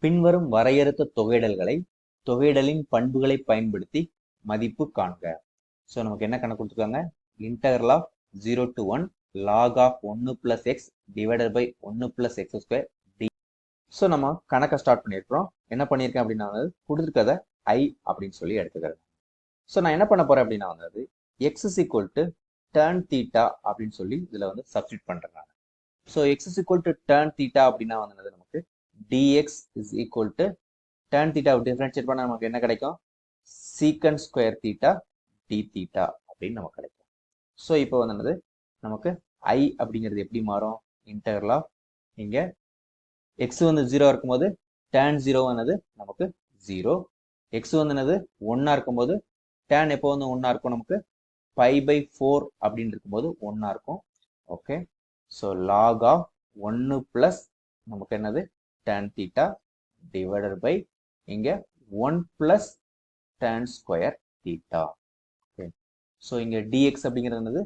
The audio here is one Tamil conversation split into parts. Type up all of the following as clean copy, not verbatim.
பின்வரும் வரையறுத்த தொகையிடல்களை தொகையிடலின் பண்புகளை பயன்படுத்தி மதிப்பு காண்க. ஸோ நமக்கு என்ன கணக்கு கொடுத்துருக்காங்க, integral of 0 to 1 log of 1 plus x divided by 1 plus x square d. So நம்ம கணக்கை ஸ்டார்ட் பண்ணியிருக்கிறோம். என்ன பண்ணியிருக்கேன் அப்படின்னா கொடுத்துருக்கத I அப்படின்னு சொல்லி எடுத்துக்கிறேன். ஸோ நான் என்ன பண்ண போறேன் அப்படின்னா x is equal to tan theta அப்படின்னு சொல்லி இதுல சப்ஸ்டிட் பண்றேன். So x is equal to tan theta அப்படின்னா நமக்கு dx is equal to tan theta differentiate பண்ணா நமக்கு என்ன கிடைக்கும், secant square theta d theta அப்படின்னு நமக்கு கிடைக்கும். ஸோ இப்போ நமக்கு I அப்படிங்கிறது எப்படி மாறும், இன்டகரல் ஆஃப் இங்க x 0 இருக்கும்போது tan 0 நமக்கு 0, x 1 இருக்கும்போது tan எப்போ 1 இருக்கும், நமக்கு pi by 4 அப்படின்னு இருக்கும்போது 1 இருக்கும். Okay, so log of 1 plus நமக்கு என்னது tan theta divided by இங்க 1 plus tan square theta. Okay, so இங்க dx அப்படிங்கிறது என்னது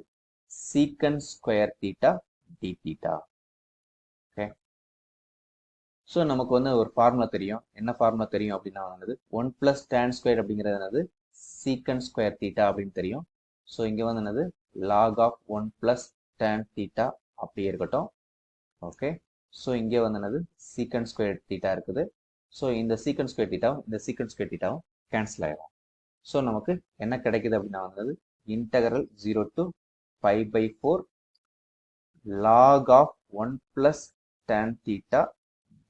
secant square theta d theta. Okay, so நமக்கு ஒரு ஃபார்முலா தெரியும். என்ன ஃபார்முலா தெரியும் அப்படின்னா 1 plus tan square அப்படிங்கிறது என்னது secant square theta அப்படின்னு தெரியும். ஸோ இங்க என்னது log of 1 plus tan theta அப்படியே இருக்கட்டும். ஓகே, ஸோ இங்கே என்னது secant square theta இருக்குது. ஸோ இந்த secant square theta இந்த secant square theta கேன்சல் ஆயிடும். ஸோ நமக்கு என்ன கிடைக்குது அப்படின்னா integral 0 to pi by 4 log of 1 plus tan theta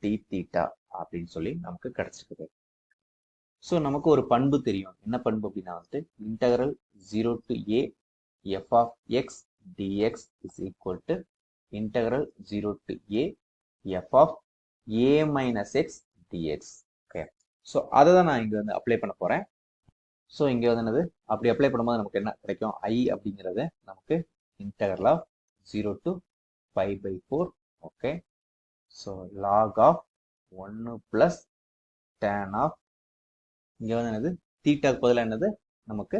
d theta அப்படின்னு சொல்லி நமக்கு கிடைச்சிருக்குது. ஸோ நமக்கு ஒரு பண்பு தெரியும். என்ன பண்பு அப்படின்னா integral 0 to a f of x dx is equal to integral 0 to a f of a minus x dx. Okay, so அதை தான் நான் இங்கே அப்ளை பண்ண போகிறேன். ஸோ இங்கே அப்படி அப்ளை பண்ணும்போது நமக்கு என்ன கிடைக்கும், I அப்படிங்கிறது நமக்கு integral of 0 to pi by 4. Okay, so log of 1 plus tan of இங்கே தீட்டாக்கு பதிலாக என்னது நமக்கு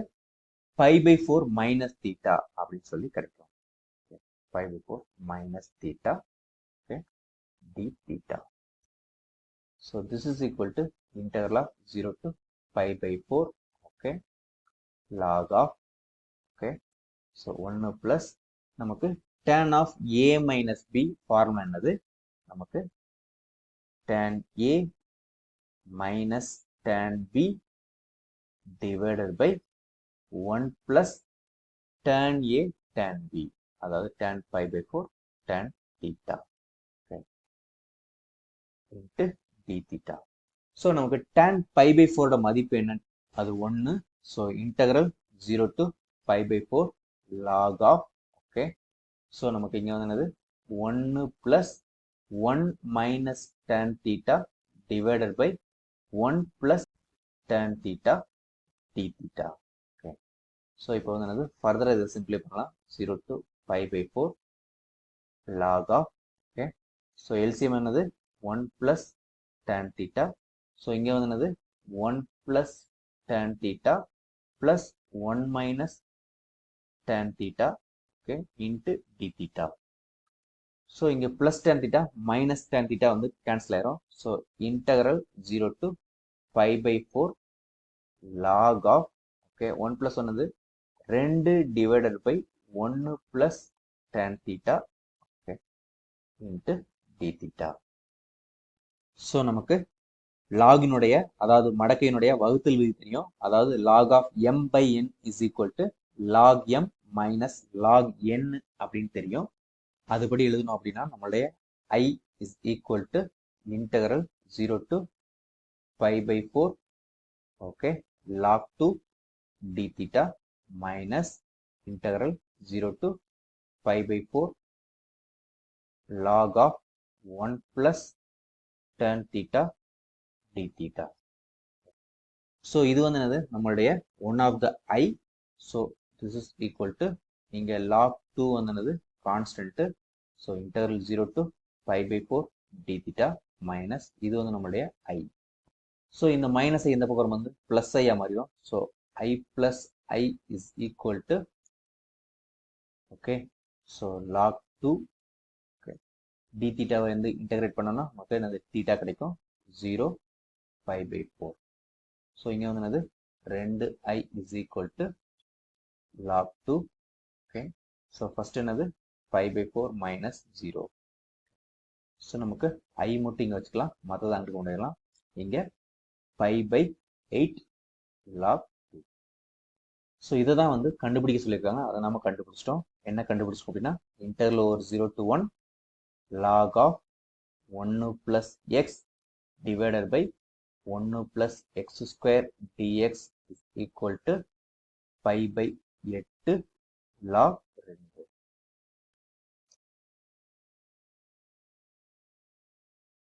pi by 4 minus theta அப்படின்னு சொல்லி கிடைக்கும். pi by 4 minus theta, okay, d theta. So this is equal to integral of 0 to pi by 4, okay, log of, okay, so 1 plus நமக்கு tan of a minus b formula என்னது, நமக்கு tan a minus tan b divided by 1 plus tan a tan b, அதாவது tan pi by 4 tan theta, okay, into d theta. So நமக்கு tan pi by 4 மதிப்பு என்ன, அது 1. So integral 0 to pi by 4 log of, okay, so நமக்கு இங்கே என்னது 1 plus 1 minus tan theta divided by 1 plus tan theta d theta. Okay, so இப்போ என்னது ஃபர்தராக இதை சிம்பிளை பண்ணலாம். 0 to pi by 4 log of, okay, so LCM என்னது 1 plus tan theta. ஸோ இங்கே என்னது 1 plus tan theta plus 1 minus tan theta, okay, into d theta. So இங்கே plus tan theta minus tan theta cancel ஆயிரும். So integral 0 to pi by 4 log of, okay, 1 plus 1 2 divided by 1 plus tan theta, okay, into d theta. So நமக்கு லாகினுடைய அதாவது மடக்கையினுடைய வகுத்தல் விதி தெரியும். அதாவது log of m by n is equal to log m minus log n அப்படின்னு தெரியும். அதுபடி எழுதணும் அப்படின்னா நம்மளுடைய I is equal to integral 0 to pi by 4, okay, log 2 d theta minus integral 0 to pi by 4 log of 1 plus tan theta d theta. So இது என்னது நம்மளுடைய one of the I. So this is equal to இங்கே log 2 என்னது constant. So integral 0 to pi by 4 d theta minus இது நம்மளுடைய I. ஸோ இந்த மைனஸை இந்த பக்கம் பிளஸ் ஐயா மாறிடும். So I plus I is equal to, okay, so log 2, okay, d theta integrate பண்ணோம்னா நமக்கு என்னது தீட்டா கிடைக்கும் 0 π/4. ஸோ இங்கே வந்து என்னது 2i is equal to log 2. Okay, so first என்னது 5/4 minus 0. ஸோ நமக்கு i மட்டும் இங்கே வச்சுக்கலாம், மற்றதை அங்கிட்டு கொண்டு வரலாம். இங்கே 5/8 log 2. ஸோ இதை தான் வந்து கண்டுபிடிக்க சொல்லியிருக்காங்க, அதை நம்ம கண்டுபிடிச்சிட்டோம். என்ன கண்டுபிடிச்சோம் அப்படின்னா interval over 0 to 1 log of 1 plus x divided by 1 plus x square dx is equal to 5/8 log